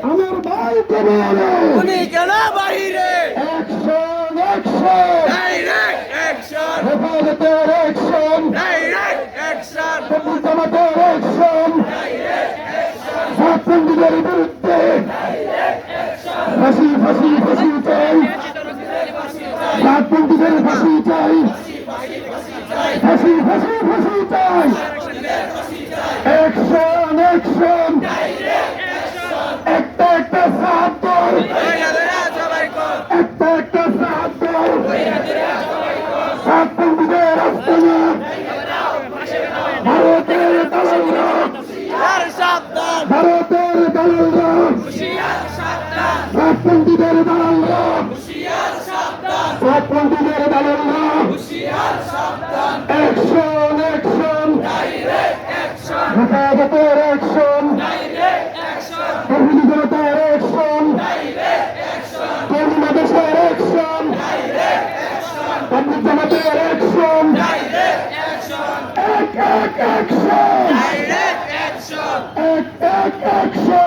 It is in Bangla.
আমার ভাইকে বলো উনি কেন বাহিরে অ্যাকশন অ্যাকশন ডাইরেক্ট অ্যাকশন হেফাজতের অ্যাকশন ডাইরেক্ট অ্যাকশন জামাতের অ্যাকশন ছাত্রলীগের বিরুদ্ধে ফাঁসি ফাঁসি ফাঁসি চাই ছাত্রলীগের ফাঁসি চাই ফাঁসি ফাঁসি ফাঁসি চাই অ্যাকশন অ্যাকশন একটা একটা সাত দল একটা একটা সাত দল ছাত্রলীগের আস্তানা ভারতের দালালরা ভারতের দালালরা ছাত্রলীগের দালালরা ছাত্রলীগের দালালরা অ্যাকশন অ্যাকশন হেফাজতের অ্যাকশন কর্মী জনতার অ্যাকশন কর্মী মাদেশের অ্যাকশন কর্মী জামাতের অ্যাকশন এক এক অ্যাকশন এক এক অ্যাকশন